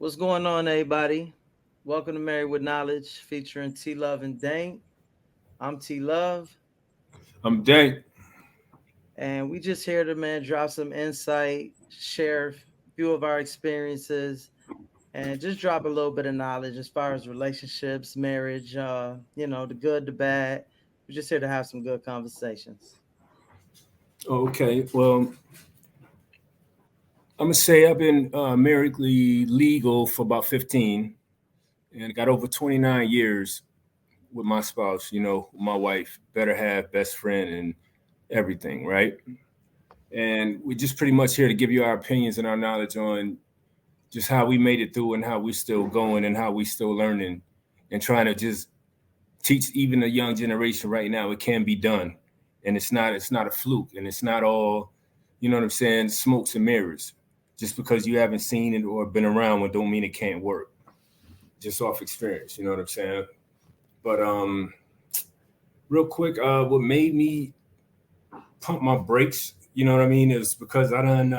What's going on, everybody? Welcome to Married with Knowledge featuring T Luv and Dank. I'm T Luv, I'm Dank. and we just here to drop some insight, share a few of our experiences, and just drop a little bit of knowledge as far as relationships, marriage, the good, the bad. We're just here to have some good conversations. Okay, well, I'm gonna say I've been marriedly legal for about 15, and got over 29 years with my spouse. My wife, better half, best friend, and everything, right? And we're just pretty much here to give you our opinions and our knowledge on just how we made it through and how we're still going and how we still learning and trying to just teach even the young generation right now it can be done, and it's not a fluke, and it's not all, what I'm saying, smokes and mirrors. Just because you haven't seen it or been around one don't mean it can't work. Just off experience, you know what I'm saying. But real quick, what made me pump my brakes, you know what I mean, is because I done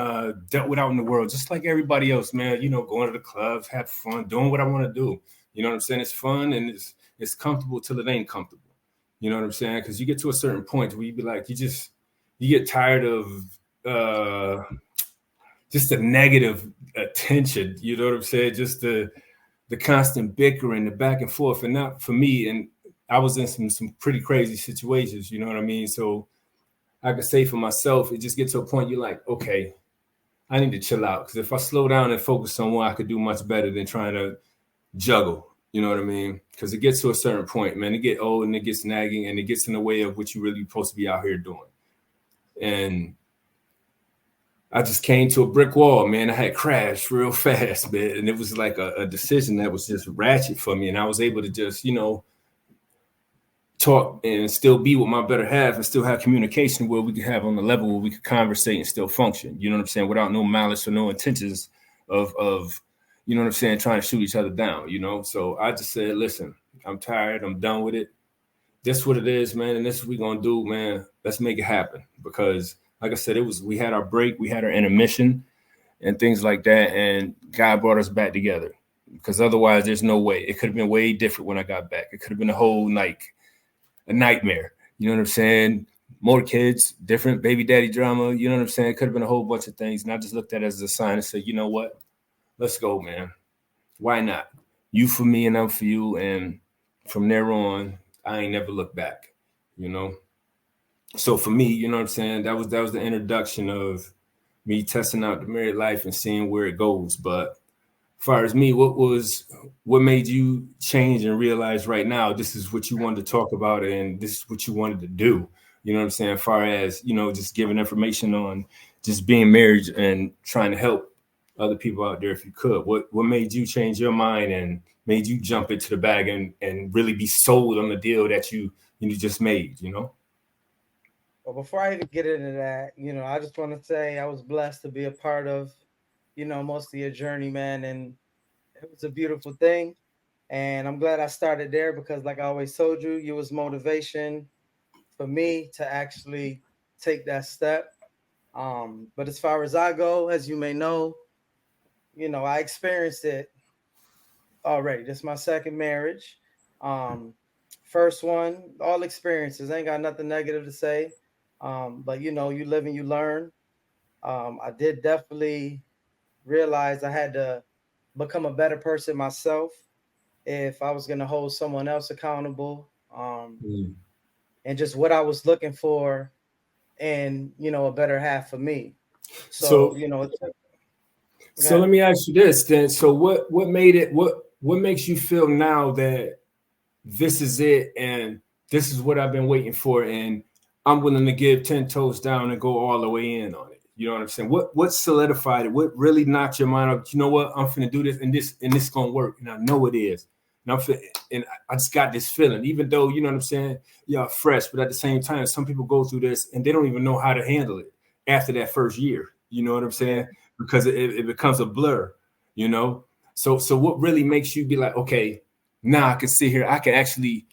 dealt with out in the world just like everybody else, man. Going to the clubs, have fun, doing what I want to do. You know what I'm saying? It's fun and it's comfortable till it ain't comfortable. You know what I'm saying? Because you get to a certain point where you be like, you get tired of uh, just the negative attention. You know what I'm saying? Just the constant bickering, the back and forth, and not for me. And I was in some pretty crazy situations. You know what I mean? So I could say for myself, it just gets to a point you're like, okay, I need to chill out. Because if I slow down and focus on one, I could do much better than trying to juggle. You know what I mean? Because it gets to a certain point, man. It get old and it gets nagging and it gets in the way of what you really supposed to be out here doing. And I just came to a brick wall, man. I had crashed real fast, man. And it was like a decision that was just ratchet for me. And I was able to just, talk and still be with my better half and still have communication where we could have on the level where we could conversate and still function. You know what I'm saying? Without no malice or no intentions of you know what I'm saying, trying to shoot each other down. So I just said, listen, I'm tired, I'm done with it. This what it is, man, and this is what we gonna do, man. Let's make it happen. Because like I said, we had our break, we had our intermission and things like that, and God brought us back together. Because otherwise there's no way. It could have been way different when I got back. It could have been a whole a nightmare. You know what I'm saying? More kids, different baby daddy drama. You know what I'm saying? It could have been a whole bunch of things. And I just looked at it as a sign and said, you know what? Let's go, man. Why not? You for me and I'm for you. And from there on, I ain't never looked back, you know? So for me, you know what I'm saying? That was the introduction of me testing out the married life and seeing where it goes. But as far as me, what made you change and realize right now this is what you wanted to talk about and this is what you wanted to do? You know what I'm saying? As far as, just giving information on just being married and trying to help other people out there if you could. What made you change your mind and made you jump into the bag and really be sold on the deal that you just made? Well, before I even get into that, I just want to say I was blessed to be a part of, most of your journey, man, and it was a beautiful thing. And I'm glad I started there because, like I always told you, you was motivation for me to actually take that step. But as far as I go, as you may know, I experienced it already. This is my second marriage. Um, First one, all experiences. Ain't got nothing negative to say. But you live and you learn. I did definitely realize I had to become a better person myself if I was gonna hold someone else accountable. Mm. And just what I was looking for and a better half for me. So, So go so ahead. let me ask you this then. So what makes you feel now that this is it and this is what I've been waiting for and I'm willing to give 10 toes down and go all the way in on it? You know what I'm saying? What solidified it? What really knocked your mind up? You know what? I'm finna do this and this gonna work. And I know it is. And and I just got this feeling, even though, you know what I'm saying, y'all fresh, but at the same time, some people go through this and they don't even know how to handle it after that first year. You know what I'm Yeah. saying? Because it becomes a blur, you know? So what really makes you be like, okay, now I can sit here, I can actually,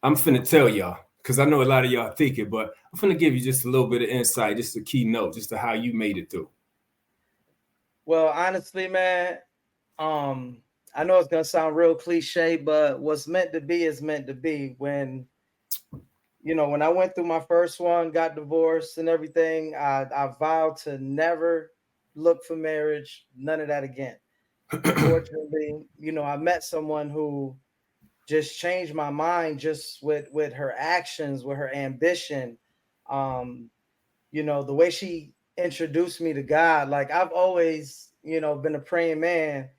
I'm finna tell y'all, because I know a lot of y'all think it, but I'm finna give you just a little bit of insight, just a keynote, just to how you made it through. Well, honestly, man, Um, I know it's gonna sound real cliche, but what's meant to be is meant to be. When I went through my first one, got divorced and everything, I vowed to never look for marriage, none of that again. Unfortunately, I met someone who just changed my mind just with her actions, with her ambition. Um, the way she introduced me to God, like I've always, been a praying man,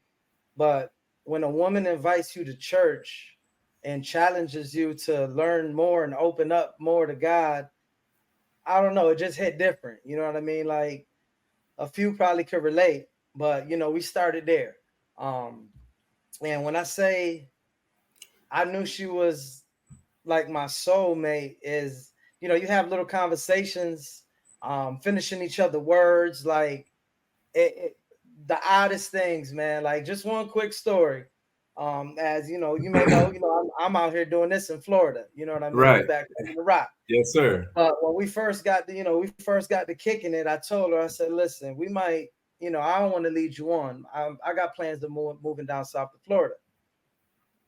but when a woman invites you to church and challenges you to learn more and open up more to God, I don't know, it just hit different. You know what I mean? Like a few probably could relate, but we started there. Um, and when I say I knew she was like my soulmate, is you have little conversations, finishing each other words, like the oddest things, man. Like just one quick story. As you may know, I'm out here doing this in Florida. You know what I mean? We Right. back in the rock. Yes, sir. But when we first got to kicking it, I told her, I said, listen, we might, I don't want to lead you on. I got plans to moving down south to Florida,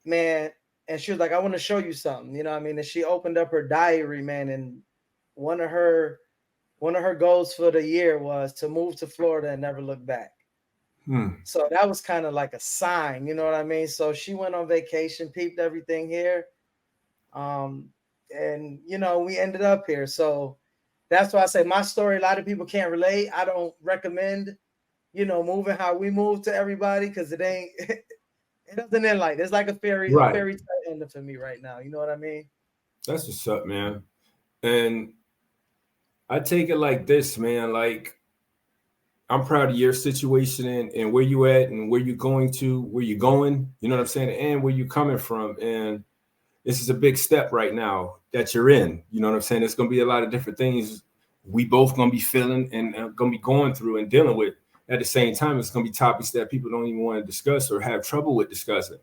man. And she was like, I want to show you something. You know what I mean? And she opened up her diary, man, and one of her one of her goals for the year was to move to Florida and never look back. Hmm. So that was kind of like a sign, you know what I mean? So she went on vacation, peeped everything here. Um, and we ended up here. So that's why I say my story, a lot of people can't relate. I don't recommend, moving how we move to everybody because it ain't it doesn't end like it's like a Right. fairy tale ending for me right now. You know what I mean? That's what's up, man. And I take it like this, man. Like, I'm proud of your situation and where you at and where you're going to, where you're going, you know what I'm saying, and where you're coming from. And this is a big step right now that you're in. You know what I'm saying? There's going to be a lot of different things we both going to be feeling and going to be going through and dealing with. At the same time, it's going to be topics that people don't even want to discuss or have trouble with discussing.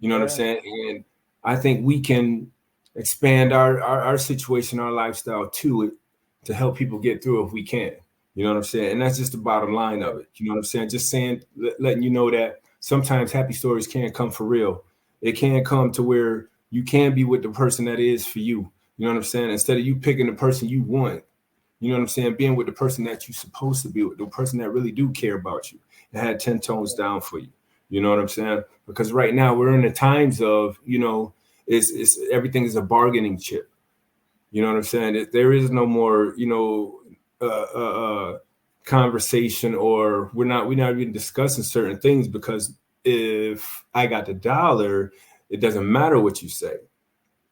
You know what I'm Yeah. saying? And I think we can expand our situation, our lifestyle to it to help people get through if we can. You know what I'm saying? And that's just the bottom line of it. You know what I'm saying? Just saying, letting you know that sometimes happy stories can't come for real. It can come to where you can be with the person that is for you. You know what I'm saying? Instead of you picking the person you want, you know what I'm saying? Being with the person that you're supposed to be with, the person that really do care about you and had 10 tones down for you. You know what I'm saying? Because right now we're in the times of, it's everything is a bargaining chip. You know what I'm saying? There is no more, conversation, or we're not even discussing certain things because if I got the dollar, it doesn't matter what you say.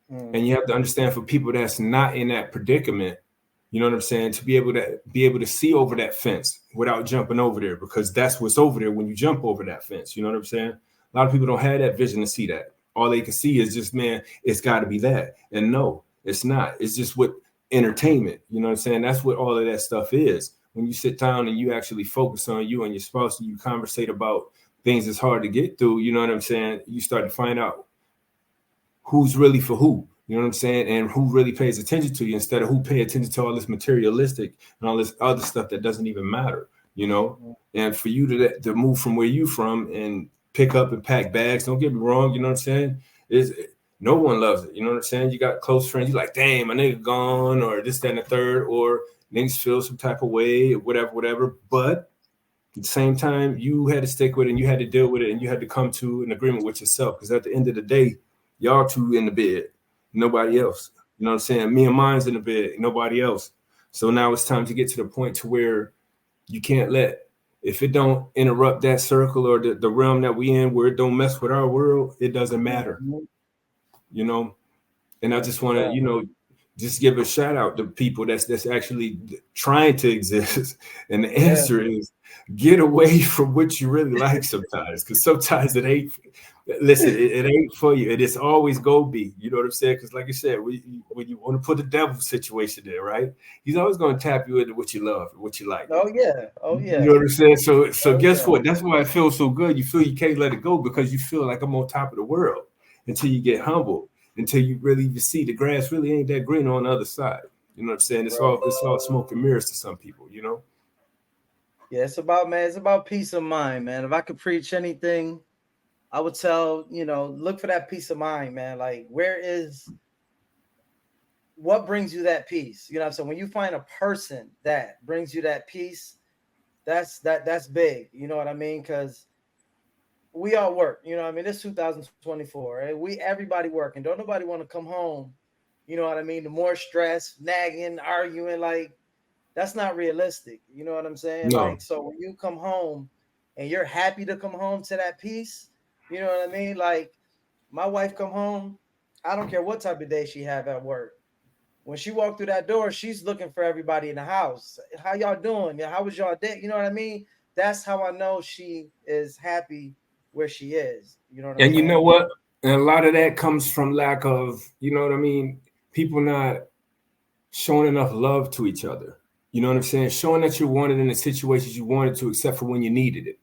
And you Mm-hmm. have to understand, for people that's not in that predicament, you know what I'm saying, to be able to see over that fence without jumping over there, because that's what's over there when you jump over that fence. You know what I'm saying? A lot of people don't have that vision to see that. All they can see is just, man, it's got to be that. And no, it's not. It's just what entertainment. You know what I'm saying? That's what all of that stuff is. When you sit down and you actually focus on you and your spouse and you conversate about things that's hard to get through, you know what I'm saying? You start to find out who's really for who. You know what I'm saying? And who really pays attention to you instead of who pay attention to all this materialistic and all this other stuff that doesn't even matter, you know? And for you to move from where you from and pick up and pack bags, don't get me wrong, you know what I'm saying? Is no one loves it. You know what I'm saying? You got close friends, you like, damn, my nigga gone, or this, that, and the third, or niggas feel some type of way, or whatever, whatever. But at the same time, you had to stick with it and you had to deal with it and you had to come to an agreement with yourself. Because at the end of the day, y'all two in the bed, nobody else. You know what I'm saying? Me and mine's in the bed, nobody else. So now it's time to get to the point to where you can't let, if it don't interrupt that circle or the realm that we in, where it don't mess with our world, it doesn't matter, Mm-hmm. you know? And I That's just a want to, fact. just give a shout out to people that's actually trying to exist. And the Yeah. answer is get away from what you really like sometimes, because sometimes it ain't. Listen, it ain't for you. It is always go be. You know what I'm saying? Because like I said, when you want to put the devil situation there, right? He's always going to tap you into what you love, what you like. Oh yeah. Oh You know yeah. what I'm saying? So Oh guess yeah. what? That's why it feels so good. You feel you can't let it go because you feel like I'm on top of the world until you get humbled, until you really see the grass really ain't that green on the other side. You know what I'm saying? It's Right. all smoke and mirrors to some people, you know? Yeah, it's about, man, it's about peace of mind, man. If I could preach anything, I would tell, look for that peace of mind, man. Like, where is what brings you that peace? You know what I'm saying? When you find a person that brings you that peace, that's big. You know what I mean? Because we all work. You know what I mean? It's 2024, and everybody working. Don't nobody want to come home. You know what I mean? The more stress, nagging, arguing, like that's not realistic. You know what I'm saying? No. Like, so when you come home and you're happy to come home to that peace, you know what I mean? Like, my wife come home, I don't care what type of day she have at work. When she walked through that door, she's looking for everybody in the house. How y'all doing? Yeah, how was y'all day? You know what I mean? That's how I know she is happy where she is. You know what I'm And you know saying? what? And a lot of that comes from lack of, you know what I mean? People not showing enough love to each other. You know what I'm saying? Showing that you wanted in the situations you wanted to, except for when you needed it.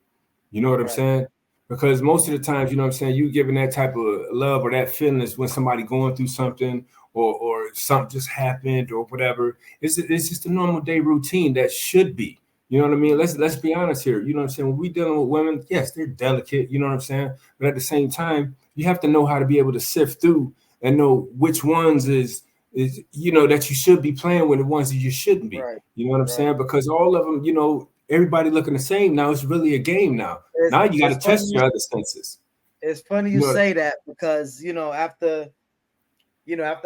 You know what I'm Right. saying? Because most of the times, you know what I'm saying, you giving that type of love or that feeling is when somebody going through something or something just happened or whatever. It's just a normal day routine that should be. You know what I mean? Let's be honest here. You know what I'm saying? When we dealing with women, yes, they're delicate. You know what I'm saying? But at the same time, you have to know how to be able to sift through and know which ones is that you should be playing with, the ones that you shouldn't be. Right. You know what I'm Right. saying? Because all of them, everybody looking the same now. It's really a game now. It's Now you got to it's funny test you your other senses. it's funny You you know, say that because after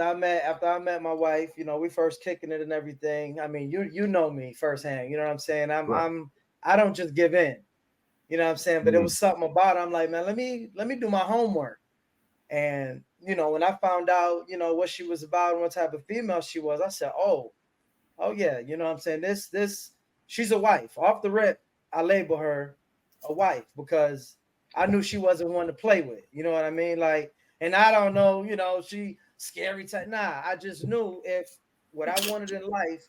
I met my wife, we first kicking it and everything. I mean, you know me firsthand. You know what I'm saying? right. I don't just give in. You know what I'm saying? But it Mm, was something about it. I'm like, man, let me do my homework. And when I found out, what she was about and what type of female she was, I said, oh yeah, you know what I'm saying? This she's a wife. Off the rip, I label her a wife because I knew she wasn't one to play with. You know what I mean? Like, and I don't know, she scary type. Nah, I just knew if what I wanted in life,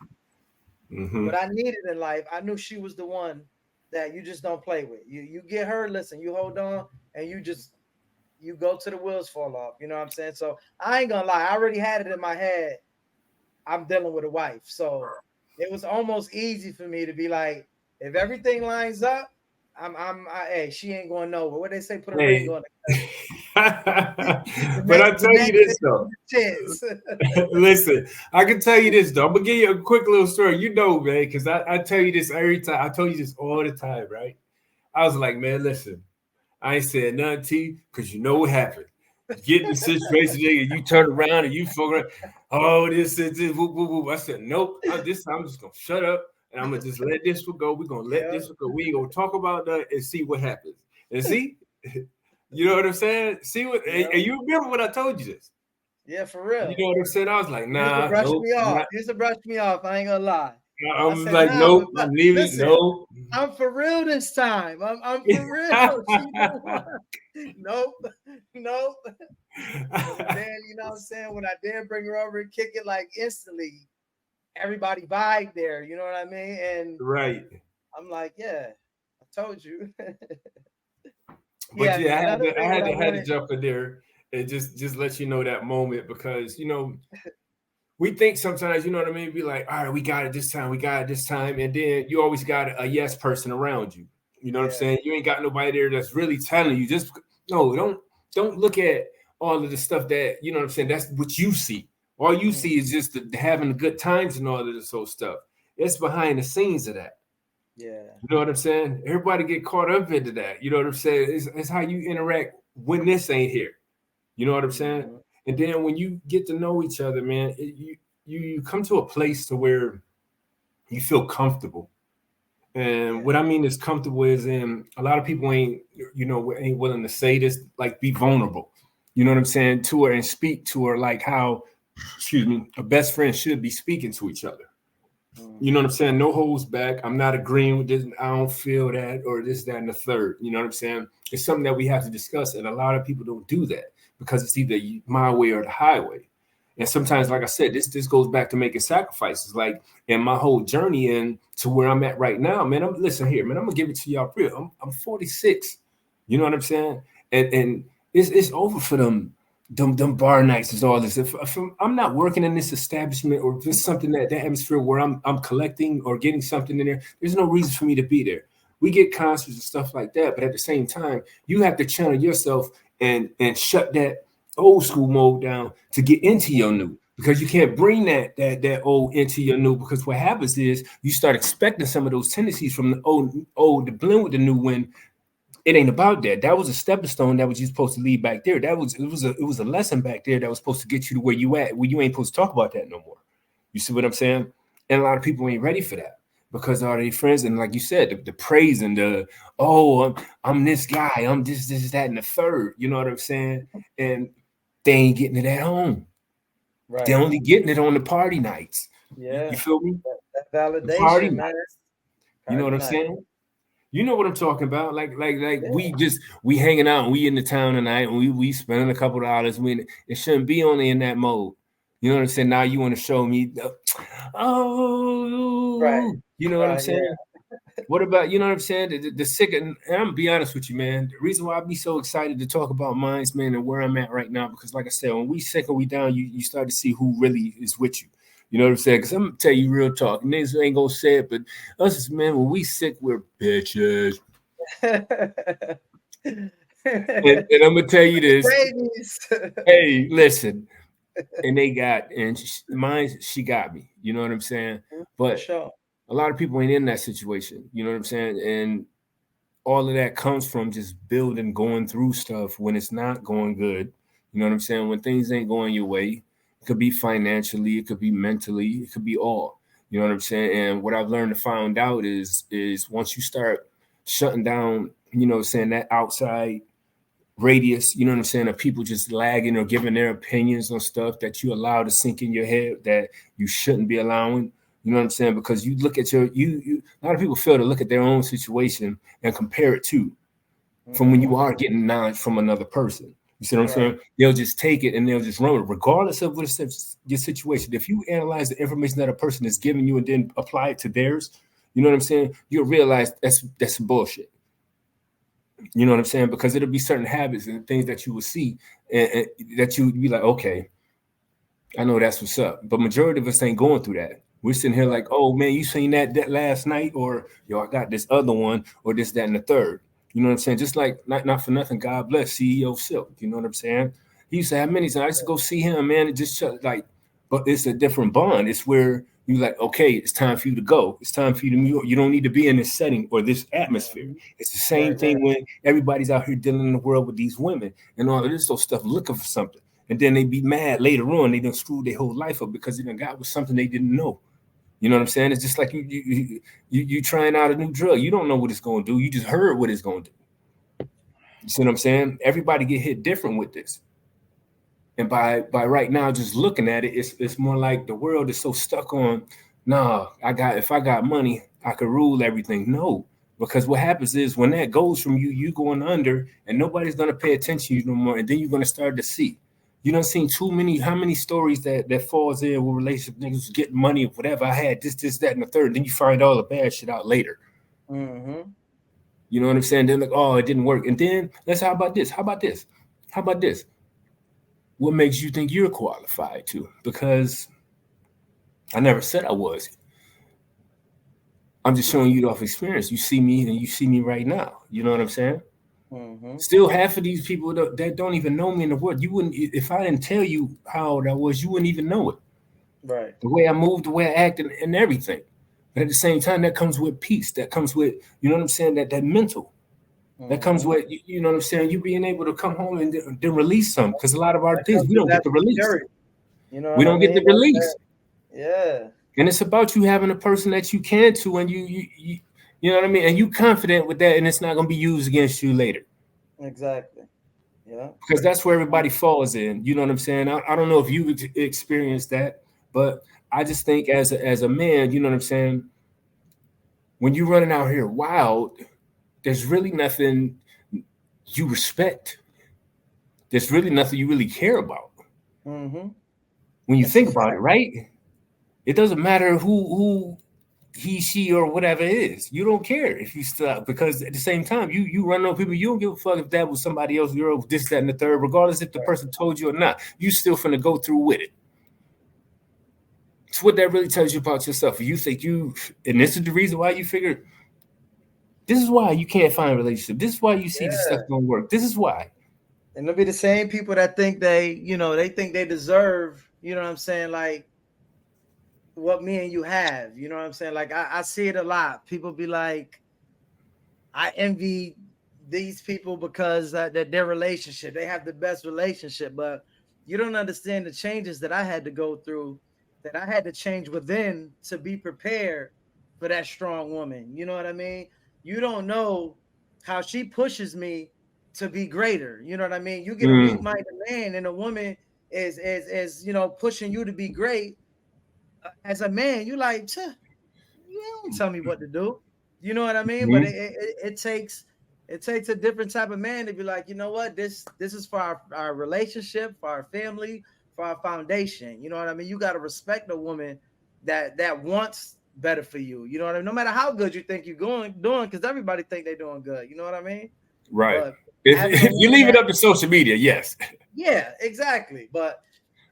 what hmm I needed in life, I knew she was the one that you just don't play with. You get her, listen, you hold on, and you go to the wheels fall off. You know what I'm saying? So I ain't gonna lie, I already had it in my head. I'm dealing with a wife, so it was almost easy for me to be like, if everything lines up, hey, she ain't going nowhere. What they say, put a ring Hey, on it. The but next, I the tell you next this day, though. chance. Listen, I can tell you this though. I'm gonna give you a quick little story. You know, man, because I tell you this every time. I tell you this all the time, right? I was like, man, listen. I ain't saying nothing to you because you know what happened. You get in the situation, and you turn around and you figure, oh, this, whoop, whoop, whoop. I said, nope. This time I'm just gonna shut up and I'm gonna just let this one go. We're gonna let Yeah, this one go. We ain't gonna talk about that and see what happens. And see, you know what I'm saying? See what? And yeah, you remember when I told you this? yeah, for You real. know what I'm saying? I was like, You used to nah, brush nope, me off. not. You used to brush me off. I ain't gonna lie. I I'm said, like, nah, nope, I'm leaving. listen, No. I'm for real this time. I'm for real. She the one. Nope, nope. But then, you know what I'm saying? When I did bring her over and kick it like instantly, everybody vibe there. You know what I mean? And Right. I'm like, yeah, I told you. But Yeah, yeah, another I thing what had I to had to wanted. jump in there and just let you know that moment because we think sometimes, you know what I mean, be like, all right, we got it this time, we got it this time, and then you always got a yes person around you. You know what I'm Yeah. saying? You ain't got nobody there that's really telling you. Just no, don't look at all of the stuff that you know what I'm saying. That's what you see. All you Mm, see is just having the good times and all of this whole stuff. It's behind the scenes of that. yeah. You know what I'm saying? Everybody get caught up into that. You know what I'm saying? It's how you interact when this ain't here. You know what I'm saying? Hmm. And then when you get to know each other, man, you come to a place to where you feel comfortable. And Yeah. what I mean is comfortable is in a lot of people ain't willing to say this, like be vulnerable. You know what I'm saying? To her and speak to her like how, excuse me, a best friend should be speaking to each other. You know what Hmm. I'm saying? No holds back. I'm not agreeing with this. I don't feel that, or this, that, and the third. You know what I'm saying? It's something that we have to discuss, and a lot of people don't do that because it's either my way or the highway. And sometimes, like Hmm. I said, this goes back to making sacrifices. Like in my whole journey and to where I'm at right now, man. Listen here, man. I'm gonna give it to y'all real. I'm 46. You know what I'm saying? And it's over for them them bar nights is all this. If I'm not working in this establishment or just something that atmosphere where I'm collecting or getting something in there, there's no reason for me to be there. We get concerts and stuff like that, but at the same time, you have to channel yourself and shut that old school mode down to get into your new, because you can't bring that old into your new, because what happens is you start expecting some of those tendencies from the old to blend with the new when it ain't about that. That was a stepping stone that was you supposed to leave back there. It was a lesson back there that was supposed to get you to where you at, where you ain't supposed to talk about that no more. You see what I'm saying? And a lot of people ain't ready for that because all their friends, and like you said, the praise and the, oh, I'm this guy, I'm this, that, and the third. You know what I'm saying? And they ain't getting it at home. They're Right. only getting it on the party nights. You Yeah. feel me? That The party validation, man. nights. You know what Party I'm night. saying? You know what I'm talking about? Like Yeah. we hanging out and we in the town tonight and we spending a couple of dollars. It shouldn't be only in that mode. You know what I'm saying? Now you want to show me, Right. oh, you know what I'm Right. Yeah. saying? What about, you know what I'm saying? The sick, and I'm gonna be honest with you, man. The reason why I be so excited to talk about minds, man, and where I'm at right now, because like I said, when we sick and we down, you start to see who really is with you. You know what I'm saying? Because I'm gonna tell you real talk. Niggas ain't gonna say it, but us, man, when we sick, we're bitches. And I'm gonna tell you this. Babies. Hey, listen, and mine, she got me. You know what I'm saying? For But sure. a lot of people ain't in that situation. You know what I'm saying? And all of that comes from just building, going through stuff when it's not going good. You know what I'm saying? When things ain't going your way, it could be financially, it could be mentally, it could be all. You know what I'm saying? And what I've learned to find out is once you start shutting down, you know, saying that outside radius, you know what I'm saying, of people just lagging or giving their opinions on stuff that you allow to sink in your head that you shouldn't be allowing. You know what I'm saying? Because you look at a lot of people fail to look at their own situation and compare it to from when you Hmm. are getting knowledge from another person. You see what I'm Right. saying? They'll just take it and they'll just run it, regardless of what your situation. If you analyze the information that a person is giving you and then apply it to theirs, you know what I'm saying? You'll realize that's bullshit. You know what I'm saying? Because it'll be certain habits and things that you will see and that you would be like, okay, I know that's what's up. But majority of us ain't going through that. We're sitting here Right. like, oh man, you seen that last night, or yo, I got this other one, or this, that, and the third. You know what I'm saying? Just like not for nothing, God bless CEO Silk. You know what I'm saying? He used to have many. I used to go see him, man. It just like, but it's a different bond. It's where you like, okay, it's time for you to go. It's time for you to move. You don't need to be in this setting or this atmosphere. Mhm. It's the Right. same Right. thing when everybody's out here dealing in the world with these women and all of this sort of stuff, looking for something. And then they be mad later on. They done screwed their whole life up because they done got with something they didn't know. You know what I'm saying? It's just like you trying out a new drug. You don't know what it's going to do. You just heard what it's going to do. You see what I'm saying? Everybody get hit different with this. And by right now, just looking at it, it's more like the world is so stuck on, nah, if I got money, I could rule everything. No, because what happens is when that goes from you going under, and nobody's gonna pay attention to you no more, and then you're gonna start to see. You don't seen too many, how many stories that falls in with relationship niggas getting money or whatever. I had this, that, and the third. Then you find all the bad shit out later. Hmm. You know what I'm saying? They're like, oh, it didn't work. And then let's how about this? How about this? How about this? What makes you think you're qualified to? Because I never said I was. I'm just showing you off experience. You see me and you see me right now. You know what I'm saying? Hmm. Still, half of these people that don't even know me in the world, you wouldn't, if I didn't tell you how old I was, you wouldn't even know it. Right. The way I moved, the way I acted, and everything. But at the same time, that comes with peace. That comes with, you know what I'm saying, that mental. That comes Hmm. with, you know what I'm saying, you being able to come home and then release some. Because a lot of our That things comes we with don't get that to release. security. You know We what I don't get mean? to release. Yeah. And it's about you having a person that you can to, and you know what I mean, and you confident with that, and it's not going to be used against you later, Exactly. Yeah. because that's where everybody falls in. You know what I'm saying? I don't know if you've experienced that, but I just think as a man, you know what I'm saying, when you're running out here wild, there's really nothing you respect. There's really nothing you really care about Hmm. when you It's a think about it, fact. right? It doesn't matter who he, she, or whatever it is. You don't care if you still, because at the same time, you run on people. You don't give a fuck if that was somebody else. You're this, that, and the third. Regardless if the person told you or not, you still finna go through with it. It's what that really tells you about yourself. You think you, and this is the reason why you figure. This is why you can't find a relationship. This is why you see the stuff Yeah. don't work. This is why. And they'll be the same people that think they think they deserve, you know what I'm saying, like what me and you have. You know what I'm saying? Like I see it a lot. People be like, I envy these people because that their relationship, they have the best relationship, but you don't understand the changes that I had to go through, that I had to change within to be prepared for that strong woman. You know what I mean? You don't know how she pushes me to be greater. You know what I mean? You get a Mm, weak-minded man and a woman is pushing you to be great. As a man, you like, you don't tell me what to do. You know what I mean? But mm, it takes a different type of man to be like, you know what, this is for our relationship, for our family, for our foundation. You know what I mean? You got to respect a woman that wants better for you. You know what I mean? No matter how good you think you're going doing, because everybody think they're doing good. You know what I mean? right. But having a If you woman leave it that, up to social media, yes. yeah, exactly. But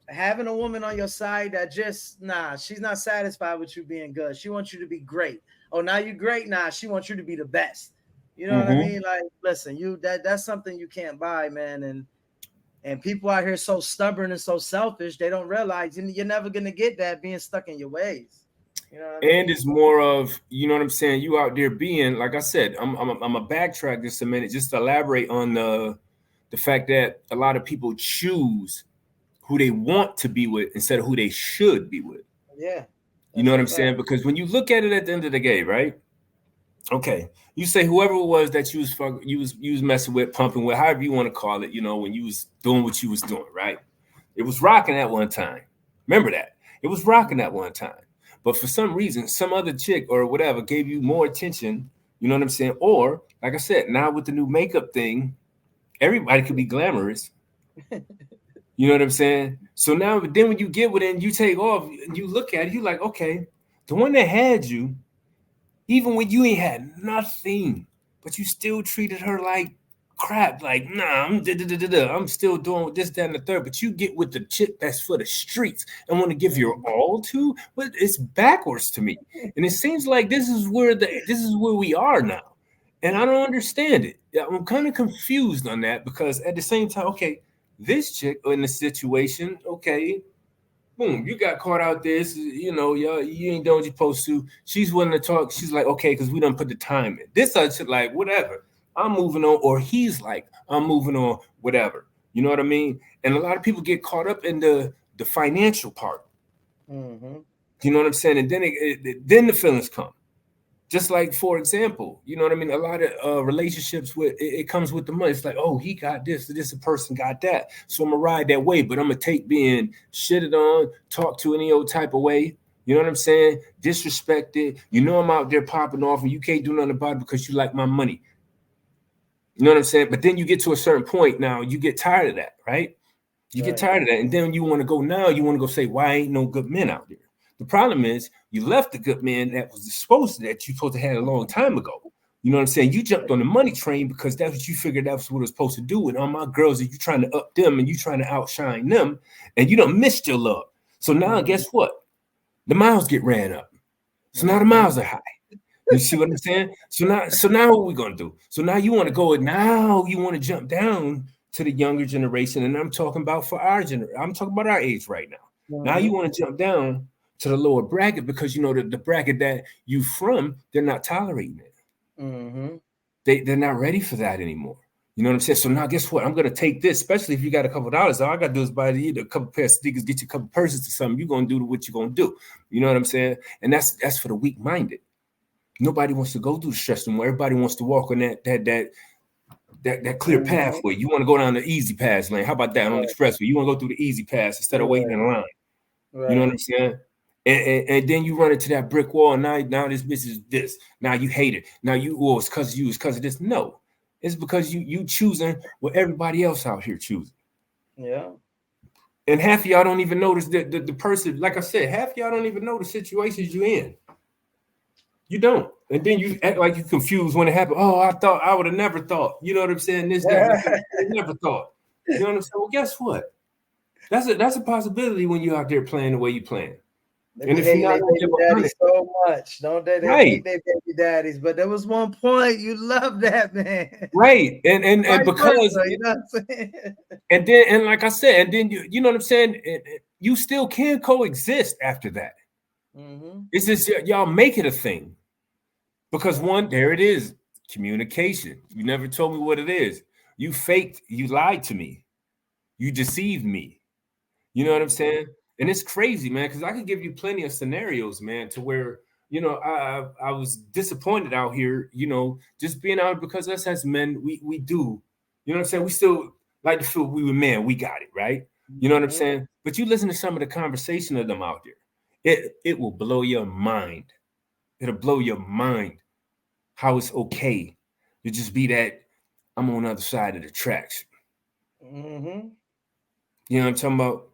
having a woman on your side that just she's not satisfied with you being good. She wants you to be great. Oh, now you're great. Nah, she wants you to be the best. You know what I Mm-hmm. mean? Like, listen, that's something you can't buy, man. And people out here so stubborn and so selfish, they don't realize you're never gonna get that being stuck in your ways. You know what I And mean? it's more of, you know what I'm saying, you out there being, like I said, I'm a backtrack just a minute just to elaborate on the fact that a lot of people choose who they want to be with instead of who they should be with. Yeah, You know that's what a I'm fact. saying? Because when you look at it at the end of the day, right? Okay, you say whoever it was that you was messing with, pumping with, however you want to call it, you know, when you was doing what you was doing, right? It was rocking at one time. Remember that. It was rocking at one time. But for some reason, some other chick or whatever gave you more attention, you know what I'm saying? Or, like I said, now with the new makeup thing, everybody could be glamorous. You know what I'm saying? So now, then when you get with it and you take off and you look at it, you like, okay, the one that had you, even when you ain't had nothing, but you still treated her like crap. Like, nah, I'm still doing this, that, and the third. But you get with the chick that's for the streets and want to give your Mhm. all to, but it's backwards to me. And it seems like this is where we are now. And I don't understand it. Yeah, I'm kind of confused on that because at the same time, okay, this chick in the situation, okay, boom, you got caught out there. You know, you ain't doing what you're supposed to. She's willing to talk. She's like, okay, because we don't put the time in. This other shit, like, whatever. I'm moving on, or he's like, I'm moving on, whatever. You know what I mean? And a lot of people get caught up in the financial part. Mhm. You know what I'm saying? And then then the feelings come. Just like, for example, you know what I mean? A lot of relationships with it comes with the money. It's like, oh, he got this person got that. So I'm gonna ride that way, but I'm gonna take being shitted on, talked to any old type of way. You know what I'm saying? Disrespected. You know I'm out there popping off, and you can't do nothing about it because you like my money. You know what I'm saying? But then you get to a certain point now, you get tired of that, right? You get Right. tired of that. And then you want to go now, you want to go say, why ain't no good men out there? The problem is you left the good man that was supposed to that you supposed to have a long time ago. You know what I'm saying? You jumped on the money train because that's what you figured that's what it was supposed to do. And all my girls are you trying to up them and you trying to outshine them, and you don't missed your love. So now Mhm. guess what? The miles get ran up. So now the Mhm. miles are high. You see what I'm saying? So now what we gonna do? So now you want to go and now you want to jump down to the younger generation, and I'm talking about for our generation. I'm talking about our age right now. Now you Mhm. want to jump down to the lower bracket because you know the bracket that you from, they're not tolerating it. Mhm. They're not ready for that anymore. You know what I'm saying? So now guess what? I'm gonna take this, especially if you got a couple of dollars. All I gotta do is buy you a couple pair of sneakers, get you a couple purses or something. You're gonna do what you're gonna do. You know what I'm saying? And that's for the weak minded. Nobody wants to go through the stress anymore. Everybody wants to walk on that clear Mhm. pathway. You want to go down the easy pass lane. How about that on the Right. expressway? You want to go through the easy pass instead of waiting Right. in line. You know what Right. I'm saying? And then you run into that brick wall. Now this bitch is this. Now you hate it. Now it's because of you. It's because of this. No, it's because you choosing what everybody else out here choosing. Yeah. And half of y'all don't even notice that the person, like I said, half of y'all don't even know the situations you in. You don't. And then you act like you confused when it happened. Oh, I thought I would have never thought. You know what I'm saying? This, that, and the third. I never thought. You know what I'm saying? Well, guess what? That's a possibility when you're out there playing the way you playing. They And be if you're hating not their gonna baby give 100, daddies so much, don't they? They right, hate their baby daddies. But there was one point you love that man. right, and Vice because versa, you know what I'm saying? and then and like I said, and then you know what I'm saying, you still can coexist after that. Mm-hmm. It's just y'all make it a thing because Yeah. one, there it is, communication. You never told me what it is. You faked, you lied to me, you deceived me. You know what I'm Mm-hmm. saying? And it's crazy, man, because I could give you plenty of scenarios, man, to where I was disappointed out here, just being out because us as men, we do, you know what I'm saying? We still like to feel we were men, we got it, right? You know what I'm Mm-hmm. saying? But you listen to some of the conversation of them out there, it will blow your mind. It'll blow your mind how it's okay to just be that I'm on the other side of the tracks. Mm-hmm. You know what I'm talking about?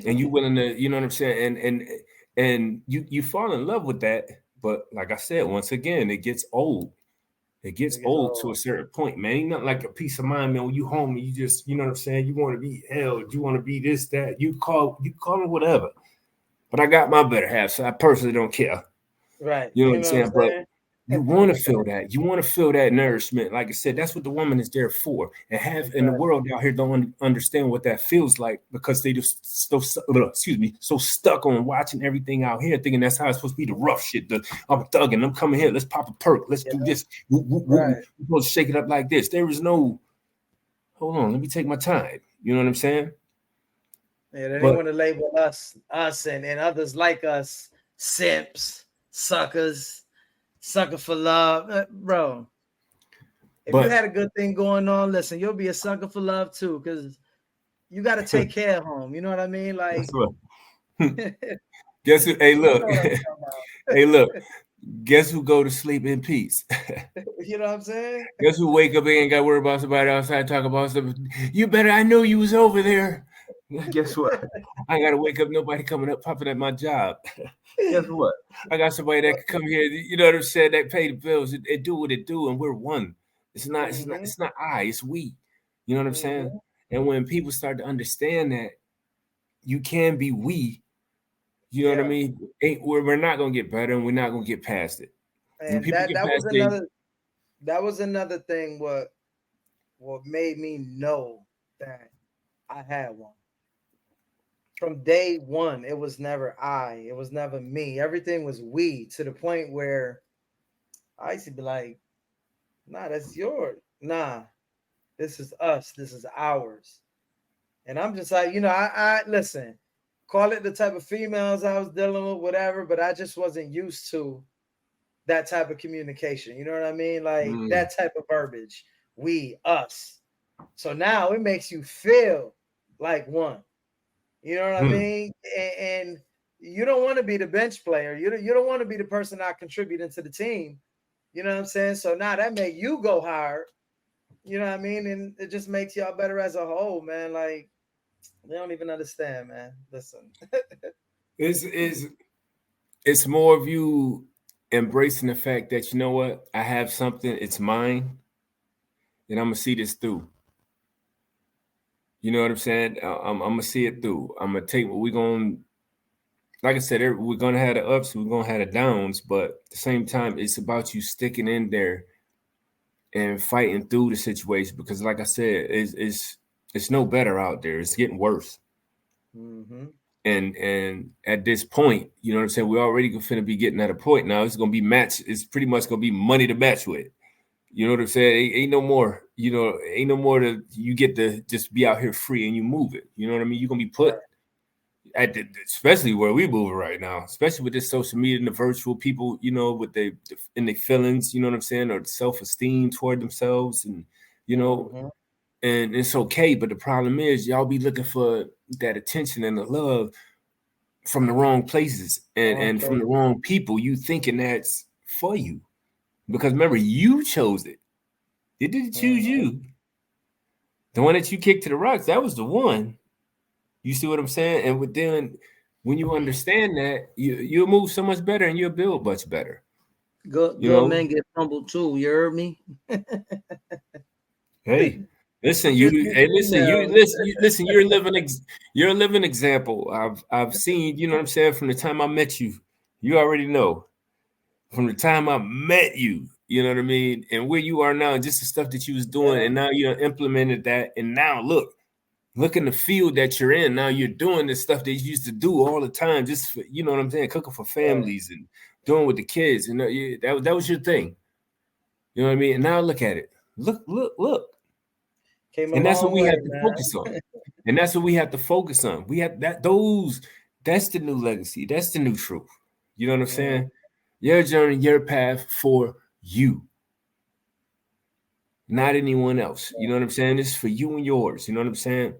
And you willing to, you know what I'm saying, and you fall in love with that. But like I said, once again, it gets old. It gets Niggas old to all a certain point, man. Ain't nothing like a peace of mind, man. When you home, you just, you know what I'm saying. You want to be held. You want to be this, that. You call it whatever. But I got my better half, so I personally don't care. right. You know what You I'm know what saying? I'm But saying? you want to feel that. You want to feel that nourishment. Like I said, that's what the woman is there for. And the Exactly. world out here don't understand what that feels like because they just so stuck on watching everything out here, thinking that's how it's supposed to be the rough shit. I'm thugging. I'm coming here. Let's pop a perk. Let's Yeah. do this. We're Right. supposed to shake it up like this. There is no. Hold on. Let me take my time. You know what I'm saying? Yeah, they But want to label us and others like us simps, suckers, sucker for love. Bro, if you but had a good thing going on, listen, you'll be a sucker for love too, because you got to take care of home. You know what I mean? that's Like, what. you Guess who? Hey, know look. what I'm Hey, talking look. Guess who go to sleep in peace? about. You know what I'm saying? Guess who wake up and ain't got to worry about somebody outside talking about stuff? You better, I know you was over there. Guess what? I ain't got to wake up, nobody coming up, popping at my job. Guess what? I got somebody that can come here, you know what I'm saying, that pay the bills. It do what it do, and we're one. Mm-hmm. It's not I, it's we. You know what I'm saying? Mm-hmm. And when people start to understand that you can be we, you know what I Yeah. mean? We're not gonna get better and we're not gonna get past it. When And people that get that was past it, another thing what made me know that I had one. From day one, it was never I, it was never me. Everything was we, to the point where I used to be like, nah, that's yours. Nah, this is us. This is ours. And I'm just like, I listen, call it the type of females I was dealing with, whatever, but I just wasn't used to that type of communication. You know what I mean? Like mm, that type of verbiage. We, us. So now it makes you feel like one. You know what I mm, mean? And you don't want to be the bench player. You don't want to be the person not contributing to the team. You know what I'm saying? So now that make you go hard. You know what I mean? And it just makes y'all better as a whole, man. Like they don't even understand, man. Listen. is it's more of you embracing the fact that you know what, I have something, it's mine, and I'm gonna see this through. You know what I'm saying? I'm gonna see it through. I'm gonna take what we're gonna, like I said, we're gonna have the ups, we're gonna have the downs, but at the same time, it's about you sticking in there and fighting through the situation because, like I said, it's no better out there. It's getting worse. Mm-hmm. And at this point, you know what I'm saying, we're already gonna be getting at a point now. It's gonna be match. It's pretty much gonna be money to match with. You know what I'm saying? Ain't no more. Ain't no more to you get to just be out here free and you move it. You know what I mean? You're gonna be put Right. at especially where we moving right now, especially with this social media and the virtual people. With in their feelings. You know what I'm saying? Or self esteem toward themselves, and you know, Mm-hmm. and it's okay. But the problem is, y'all be looking for that attention and the love from the wrong places Wrong and from place. the wrong people. You thinking that's for you because remember you chose it. It didn't choose Mm-hmm. you. The one that you kicked to the rocks, that was the one. You see what I'm saying? And when you understand that, you'll move so much better and you'll build much better. Good You good know, men get humbled too. You heard me? hey, listen, Get you emails. listen, you're a you're a living example. I've seen, you know what I'm saying, from the time I met you. You already know. From the time I met you, you know what I mean, and where you are now, and just the stuff that you was doing, Yeah, and now you implemented that, and now look in the field that you're in. Now you're doing the stuff that you used to do all the time, just for, you know what I'm saying, cooking for yeah. families and doing with the kids. You know, that was your thing. You know what I mean? And now look at it. Look. Came a And that's what long we way, have to focus man. on. And that's what we have to focus on. We have that's the new legacy. That's the new truth. You know what I'm Mm, saying? Your journey, your path for you, not anyone else. You know what I'm saying? This is for you and yours. You know what I'm saying?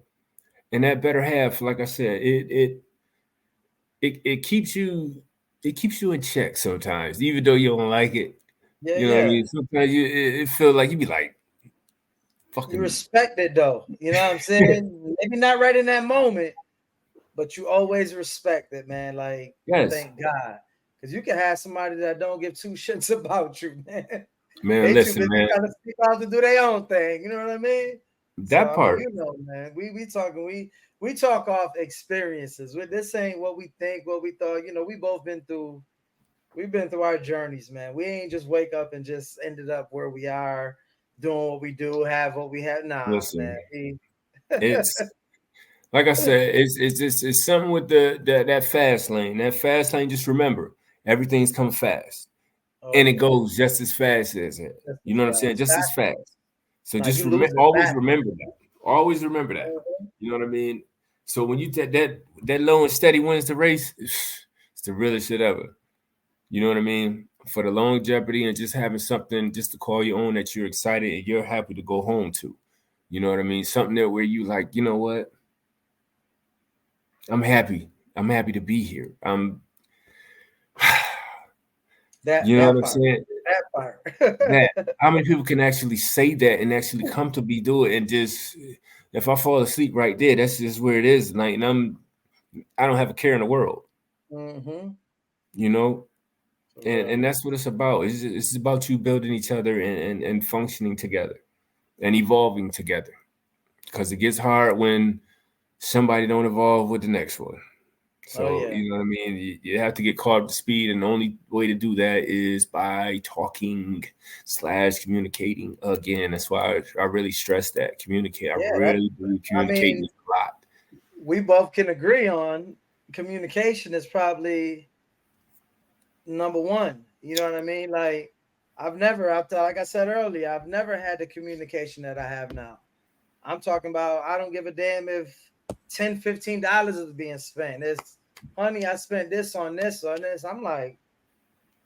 And that better half, like I said, it keeps you in check sometimes, even though you don't like it. yeah, You know what I yeah. mean? Sometimes it feels like you be like, You fucking respect it though. You know what I'm saying? Maybe not right in that moment, but you always respect it, man. Like, yes, thank God. Because you can have somebody that don't give two shits about you, man. man. They too Listen, busy man, trying to speak out to do their own thing. You know what I mean? So that I mean, part. you know, man, we talking we talk off experiences. This ain't what we think, what we thought. You know, we've been through our journeys, man. We ain't just wake up and just ended up where we are, doing what we do, have what we have. Nah, man. Listen, it's like I said, it's something with that fast lane. That fast lane. Just remember, everything's coming fast, Oh and it yeah, goes just as fast as it. just You as know what I'm saying? fast. Just as fast. So Now just you lose it always back. remember that. Always remember that. Mhm. You know what I mean? So when you take that low and steady wins the race, it's the realest shit ever. You know what I mean? For the longevity and just having something just to call your own that you're excited and you're happy to go home to. You know what I mean? Something there where you like, you know what? I'm happy. I'm happy to be here. That You know what that I'm part. saying? That part. That how many people can actually say that and actually come to be do it and just if I fall asleep right there, that's just where it is. Like, and I don't have a care in the world, hmm you know, For and real. that's what it's about. It's about you building each other and functioning together and evolving together because it gets hard when somebody don't evolve with the next one. Oh So yeah. you know what I mean. You have to get caught up to speed, and the only way to do that is by talking / communicating. Again, that's why I really stress that communicate. I Yeah. That. really believe I communicating mean, is a lot. we both can agree on communication is probably number one. You know what I mean? Like, like I said earlier, I've never had the communication that I have now. I'm talking about, I don't give a damn if $10, $15 is being spent. It's, honey, I spent this on this on this. I'm like,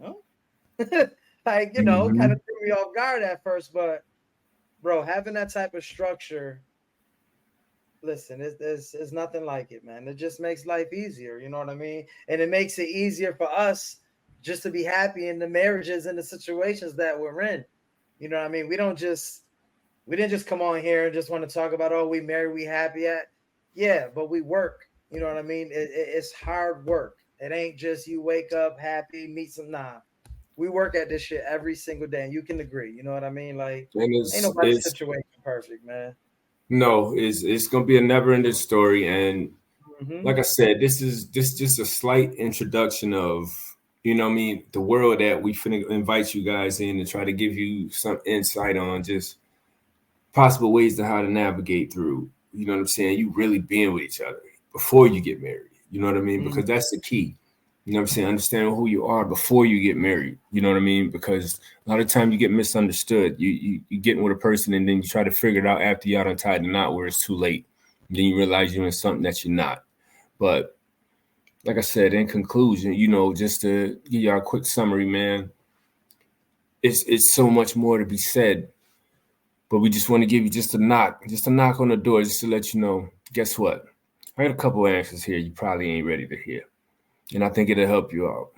huh? Like, kind Mm-hmm. of threw me off guard at first, but bro, having that type of structure, listen, it's nothing like it, man. It just makes life easier. You know what I mean? And it makes it easier for us just to be happy in the marriages and the situations that we're in. You know what I mean? We didn't just come on here and just want to talk about, oh, we married, we happy at. Yeah, but we work. You know what I mean? It's hard work. It ain't just you wake up happy, meet some. Nah, we work at this shit every single day, and you can agree. You know what I mean? Like, And ain't nobody's it's situation perfect, man. no, it's gonna be a never ending story. And Mm-hmm. like I said, this just a slight introduction of what I mean the world that we finna invite you guys in and try to give you some insight on just possible ways to how to navigate through, you know what I'm saying, you really being with each other before you get married. You know what I mean? Mm-hmm. Because that's the key. You know what I'm saying? Understanding who you are before you get married. You know what I mean? Because a lot of time you get misunderstood. You getting with a person and then you try to figure it out after y'all done tied the knot where it's too late. And then you realize you're in something that you're not. But like I said, in conclusion, just to give y'all a quick summary, man, it's so much more to be said. But we just want to give you just a knock on the door, just to let you know. Guess what? I got a couple answers here you probably ain't ready to hear, and I think it'll help you out.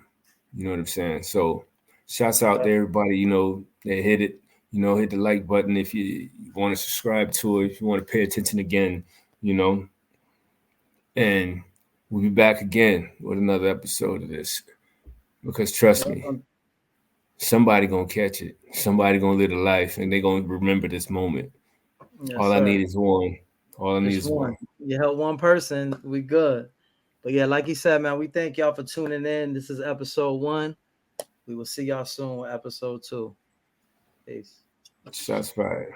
You know what I'm saying? So, shouts out to everybody. That hit it. Hit the like button if you want to subscribe to it. If you want to pay attention again, you know, and we'll be back again with another episode of this. Because trust me, Yep. somebody gonna catch it. Somebody gonna live a life, and they gonna remember this moment. Yes, All I sir. need is one. All I need Just is one. one. You help one person, we good. But yeah, like you said, man, we thank y'all for tuning in. This is episode 1. We will see y'all soon with episode 2. Peace. Shots fired.